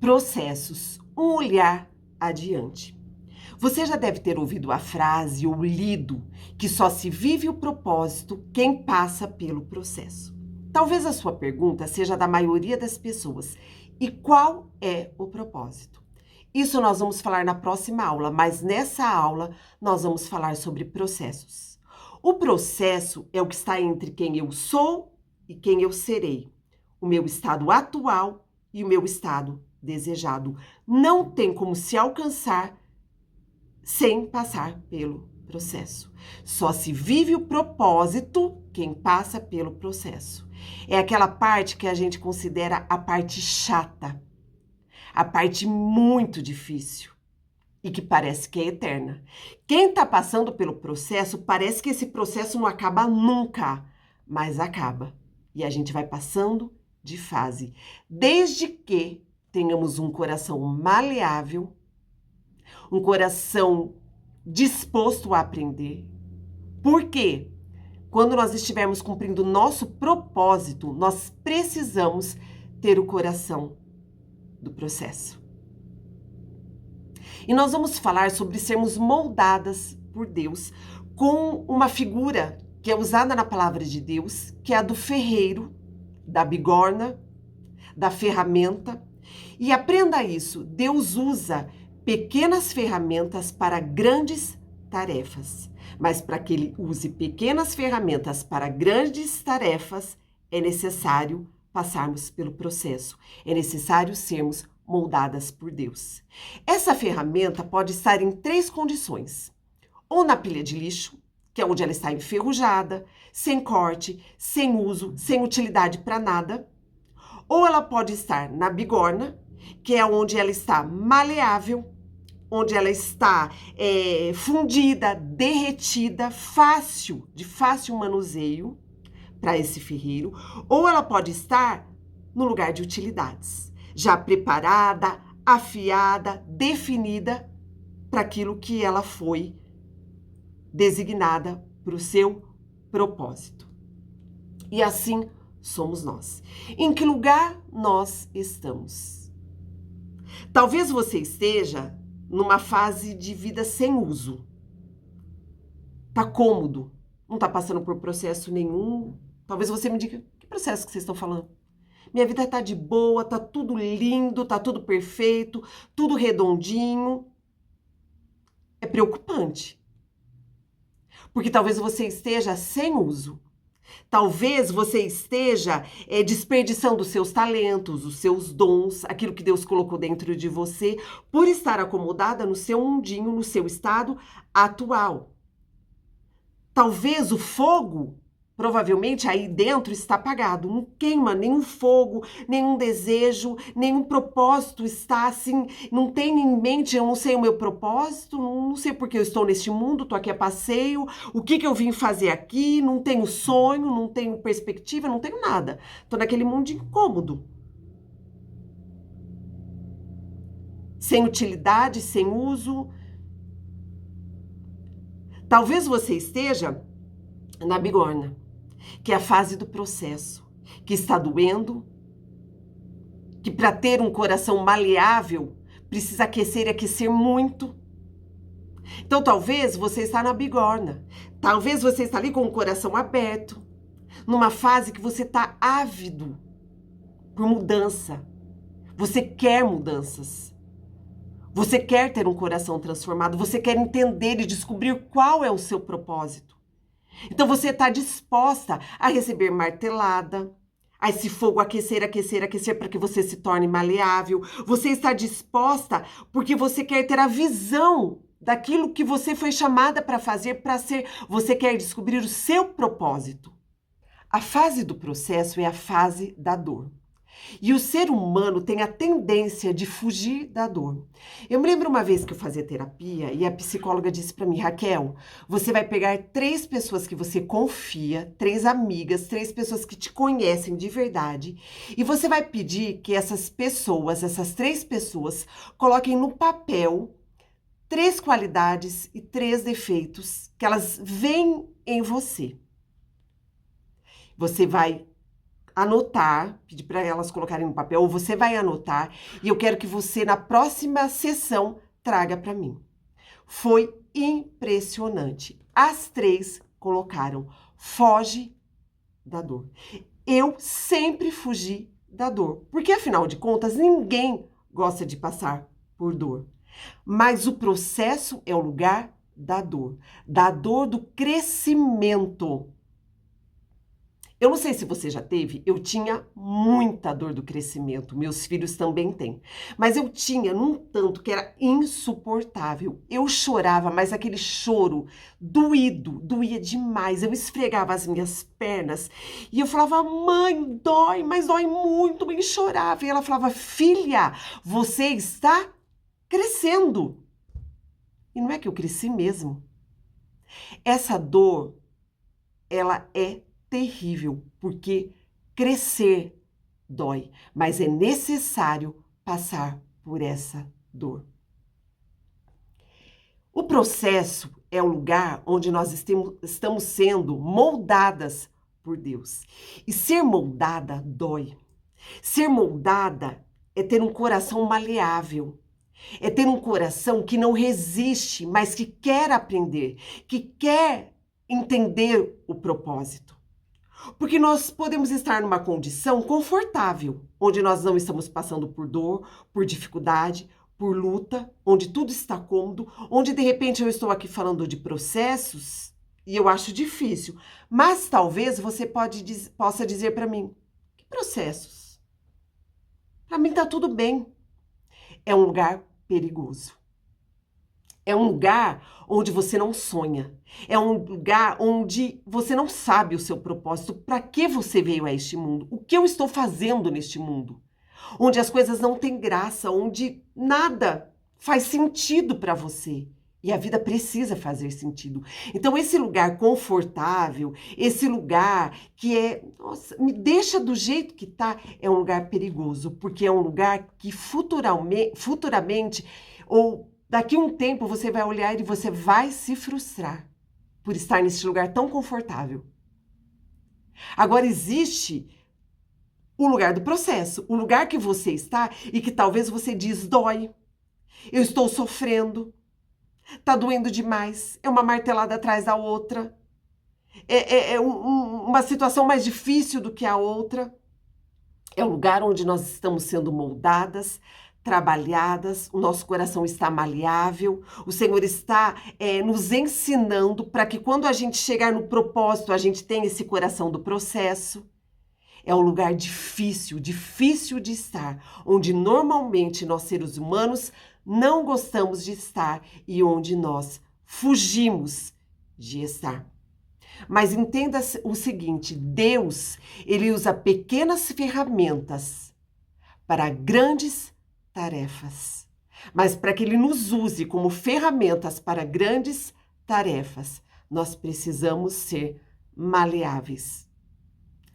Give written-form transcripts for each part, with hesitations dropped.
Processos, um olhar adiante. Você já deve ter ouvido a frase ou lido que só se vive o propósito quem passa pelo processo. Talvez a sua pergunta seja da maioria das pessoas. E qual é o propósito? Isso nós vamos falar na próxima aula, mas nessa aula nós vamos falar sobre processos. O processo é o que está entre quem eu sou e quem eu serei, o meu estado atual e o meu estado desejado. Não tem como se alcançar sem passar pelo processo. Só se vive o propósito quem passa pelo processo. É aquela parte que a gente considera a parte chata, a parte muito difícil e que parece que é eterna. Quem está passando pelo processo, parece que esse processo não acaba nunca, mas acaba. E a gente vai passando de fase, desde que tenhamos um coração maleável, um coração disposto a aprender. Por quê? Quando nós estivermos cumprindo nosso propósito, nós precisamos ter o coração do processo. E nós vamos falar sobre sermos moldadas por Deus com uma figura que é usada na palavra de Deus, que é a do ferreiro, da bigorna, da ferramenta. E aprenda isso, Deus usa pequenas ferramentas para grandes tarefas. Mas para que ele use pequenas ferramentas para grandes tarefas, é necessário passarmos pelo processo. É necessário sermos moldadas por Deus. Essa ferramenta pode estar em 3 condições. Ou na pilha de lixo, que é onde ela está enferrujada, sem corte, sem uso, sem utilidade para nada. Ou ela pode estar na bigorna, que é onde ela está maleável, onde ela está fundida, derretida, de fácil manuseio para esse ferreiro. Ou ela pode estar no lugar de utilidades, já preparada, afiada, definida para aquilo que ela foi designada para o seu propósito. E assim somos nós. Em que lugar nós estamos? Talvez você esteja numa fase de vida sem uso. Tá cômodo, não tá passando por processo nenhum. Talvez você me diga, que processo que vocês estão falando? Minha vida tá de boa, tá tudo lindo, tá tudo perfeito, tudo redondinho. É preocupante. Porque talvez você esteja sem uso. Talvez você esteja desperdiçando os seus talentos, os seus dons, aquilo que Deus colocou dentro de você, por estar acomodada no seu mundinho, no seu estado atual. Talvez o fogo, provavelmente aí dentro está apagado, não queima nenhum fogo, nenhum desejo, nenhum propósito está assim, não tem em mente, eu não sei o meu propósito, não sei porque eu estou neste mundo, estou aqui a passeio, o que eu vim fazer aqui, não tenho sonho, não tenho perspectiva, não tenho nada. Estou naquele mundo incômodo. Sem utilidade, sem uso. Talvez você esteja na bigorna, que é a fase do processo, que está doendo, que para ter um coração maleável, precisa aquecer e aquecer muito. Então, talvez você está na bigorna, talvez você está ali com o coração aberto, numa fase que você está ávido por mudança. Você quer mudanças. Você quer ter um coração transformado, você quer entender e descobrir qual é o seu propósito. Então você está disposta a receber martelada, a esse fogo aquecer, aquecer, aquecer para que você se torne maleável. Você está disposta porque você quer ter a visão daquilo que você foi chamada para fazer, para ser. Você quer descobrir o seu propósito. A fase do processo é a fase da dor. E o ser humano tem a tendência de fugir da dor. Eu me lembro uma vez que eu fazia terapia e a psicóloga disse para mim, Raquel, você vai pegar 3 pessoas que você confia, 3 amigas, 3 pessoas que te conhecem de verdade, e você vai pedir que essas 3 pessoas, coloquem no papel 3 qualidades e 3 defeitos que elas veem em você. Você vai anotar, pedir para elas colocarem no papel, ou você vai anotar, e eu quero que você, na próxima sessão, traga para mim. Foi impressionante. As 3 colocaram: foge da dor. Eu sempre fugi da dor, porque afinal de contas, ninguém gosta de passar por dor. Mas o processo é o lugar da dor do crescimento. Eu não sei se você já teve, eu tinha muita dor do crescimento, meus filhos também têm. Mas eu tinha num tanto que era insuportável. Eu chorava, mas aquele choro doía demais. Eu esfregava as minhas pernas e eu falava: mãe, dói, mas dói muito. E chorava. E ela falava: filha, você está crescendo. E não é que eu cresci mesmo. Essa dor, ela é terrível, porque crescer dói, mas é necessário passar por essa dor. O processo é o lugar onde nós estamos sendo moldadas por Deus. E ser moldada dói. Ser moldada é ter um coração maleável. É ter um coração que não resiste, mas que quer aprender, que quer entender o propósito. Porque nós podemos estar numa condição confortável, onde nós não estamos passando por dor, por dificuldade, por luta, onde tudo está cômodo, onde de repente eu estou aqui falando de processos e eu acho difícil. Mas talvez você possa dizer para mim: que processos? Para mim está tudo bem. É um lugar perigoso. É um lugar onde você não sonha. É um lugar onde você não sabe o seu propósito. Para que você veio a este mundo? O que eu estou fazendo neste mundo? Onde as coisas não têm graça, onde nada faz sentido para você. E a vida precisa fazer sentido. Então, esse lugar confortável, esse lugar que nossa, me deixa do jeito que tá, é um lugar perigoso, porque é um lugar que futuramente ou daqui a um tempo você vai olhar e você vai se frustrar por estar nesse lugar tão confortável. Agora existe o lugar do processo, o lugar que você está e que talvez você diz: dói, eu estou sofrendo, tá doendo demais, é uma martelada atrás da outra, uma situação mais difícil do que a outra. É o lugar onde nós estamos sendo moldadas, trabalhadas, o nosso coração está maleável, o Senhor está nos ensinando para que quando a gente chegar no propósito, a gente tenha esse coração do processo. É um lugar difícil de estar, onde normalmente nós seres humanos não gostamos de estar e onde nós fugimos de estar. Mas entenda o seguinte: Deus, ele usa pequenas ferramentas para grandes tarefas. Mas para que ele nos use como ferramentas para grandes tarefas, nós precisamos ser maleáveis.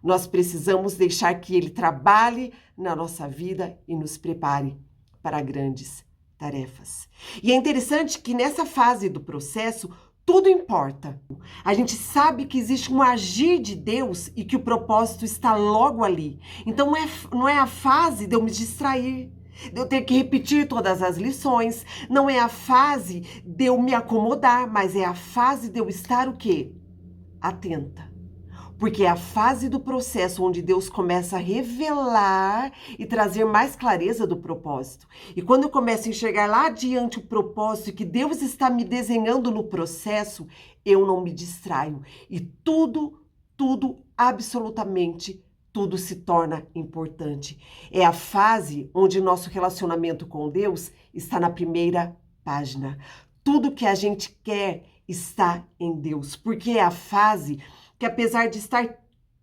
Nós precisamos deixar que ele trabalhe na nossa vida e nos prepare para grandes tarefas. E é interessante que nessa fase do processo, tudo importa. A gente sabe que existe um agir de Deus e que o propósito está logo ali. Então não é a fase de eu me distrair, de eu ter que repetir todas as lições. Não é a fase de eu me acomodar, mas é a fase de eu estar o quê? Atenta. Porque é a fase do processo onde Deus começa a revelar e trazer mais clareza do propósito. E quando eu começo a enxergar lá adiante o propósito que Deus está me desenhando no processo, eu não me distraio. E tudo, absolutamente tudo se torna importante. É a fase onde nosso relacionamento com Deus está na primeira página. Tudo que a gente quer está em Deus, porque é a fase que, apesar de estar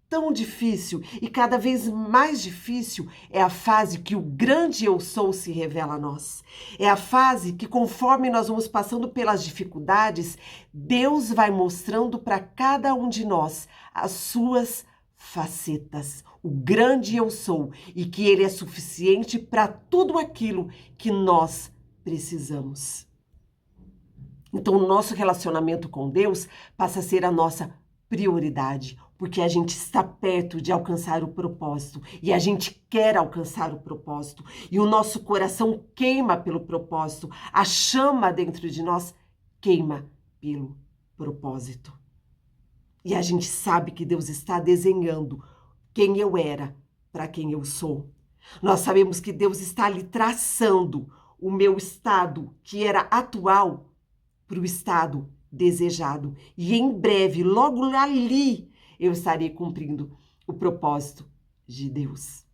tão difícil e cada vez mais difícil, é a fase que o grande eu sou se revela a nós. É a fase que, conforme nós vamos passando pelas dificuldades, Deus vai mostrando para cada um de nós as suas facetas, o grande eu sou, e que ele é suficiente para tudo aquilo que nós precisamos. Então, o nosso relacionamento com Deus passa a ser a nossa prioridade, porque a gente está perto de alcançar o propósito e a gente quer alcançar o propósito e o nosso coração queima pelo propósito, a chama dentro de nós queima pelo propósito. E a gente sabe que Deus está desenhando quem eu era para quem eu sou. Nós sabemos que Deus está ali traçando o meu estado, que era atual, para o estado desejado. E em breve, logo ali, eu estarei cumprindo o propósito de Deus.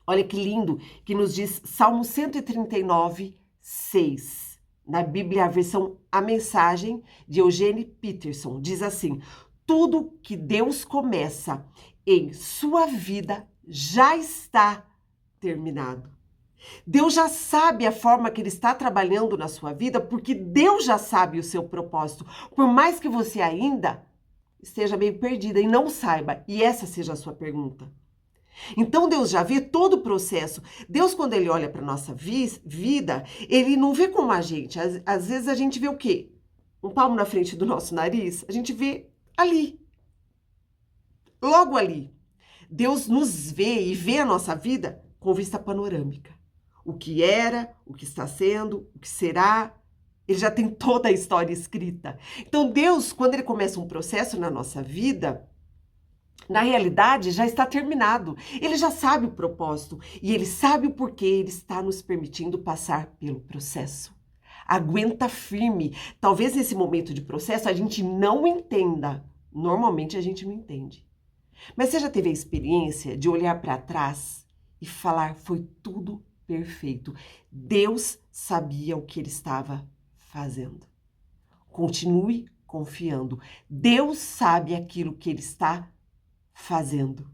Olha que lindo que nos diz Salmo 139, 6. Na Bíblia, a versão A Mensagem, de Eugene Peterson, diz assim: tudo que Deus começa em sua vida já está terminado. Deus já sabe a forma que Ele está trabalhando na sua vida, porque Deus já sabe o seu propósito. Por mais que você ainda esteja meio perdida e não saiba, e essa seja a sua pergunta. Então Deus já vê todo o processo. Deus, quando Ele olha para a nossa vida, Ele não vê como a gente. Às vezes a gente vê o quê? Um palmo na frente do nosso nariz? A gente vê ali. Logo ali. Deus nos vê e vê a nossa vida com vista panorâmica. O que era, o que está sendo, o que será. Ele já tem toda a história escrita. Então Deus, quando Ele começa um processo na nossa vida, na realidade já está terminado. Ele já sabe o propósito e Ele sabe o porquê Ele está nos permitindo passar pelo processo. Aguenta firme. Talvez nesse momento de processo a gente não entenda. Normalmente a gente não entende. Mas você já teve a experiência de olhar para trás e falar: foi tudo perfeito. Deus sabia o que Ele estava fazendo. Continue confiando. Deus sabe aquilo que Ele está fazendo.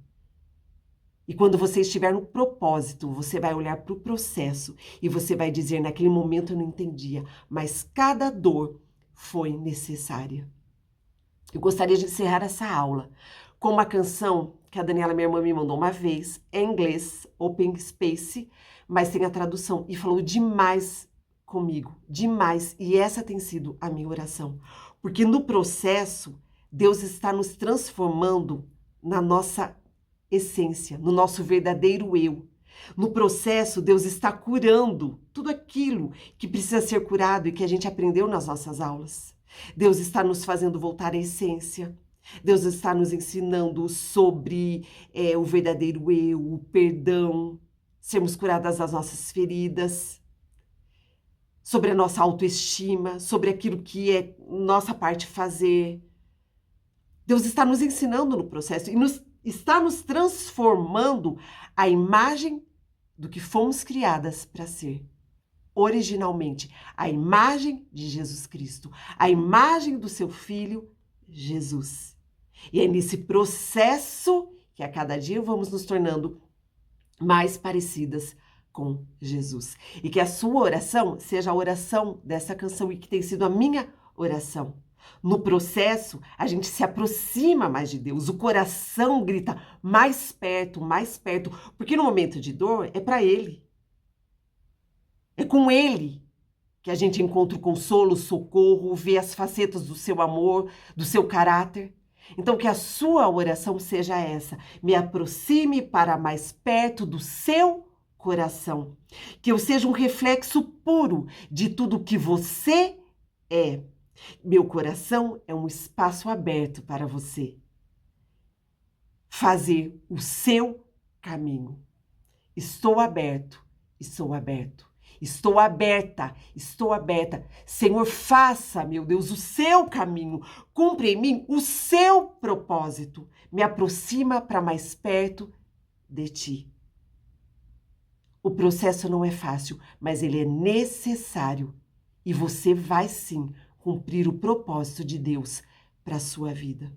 E quando você estiver no propósito, você vai olhar para o processo e você vai dizer: naquele momento eu não entendia, mas cada dor foi necessária. Eu gostaria de encerrar essa aula com uma canção que a Daniela, minha irmã, me mandou uma vez, em inglês, Open Space, mas tem a tradução, e falou demais comigo, demais, e essa tem sido a minha oração, porque no processo, Deus está nos transformando na nossa essência, no nosso verdadeiro eu. No processo, Deus está curando tudo aquilo que precisa ser curado e que a gente aprendeu nas nossas aulas. Deus está nos fazendo voltar à essência. Deus está nos ensinando sobre o verdadeiro eu, o perdão, sermos curadas das nossas feridas, sobre a nossa autoestima, sobre aquilo que é nossa parte fazer. Deus está nos ensinando no processo e está nos transformando à imagem do que fomos criadas para ser. Originalmente, a imagem de Jesus Cristo, a imagem do seu Filho, Jesus. E é nesse processo que a cada dia vamos nos tornando mais parecidas com Jesus. E que a sua oração seja a oração dessa canção e que tem sido a minha oração. No processo, a gente se aproxima mais de Deus, o coração grita mais perto, porque no momento de dor é para Ele. É com Ele que a gente encontra o consolo, o socorro, vê as facetas do seu amor, do seu caráter. Então, que a sua oração seja essa: me aproxime para mais perto do seu coração. Que eu seja um reflexo puro de tudo que você é. Meu coração é um espaço aberto para você fazer o seu caminho. Estou aberto, estou aberto. Estou aberta, estou aberta. Senhor, faça, meu Deus, o seu caminho. Cumpre em mim o seu propósito. Me aproxima para mais perto de ti. O processo não é fácil, mas ele é necessário. E você vai sim cumprir o propósito de Deus para a sua vida.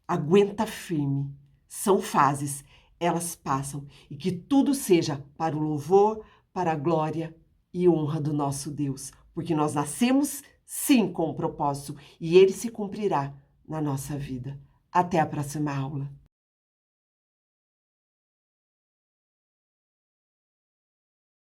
Aguenta firme. São fases, elas passam. E que tudo seja para o louvor, para a glória e honra do nosso Deus, porque nós nascemos sim com um propósito e ele se cumprirá na nossa vida. Até a próxima aula.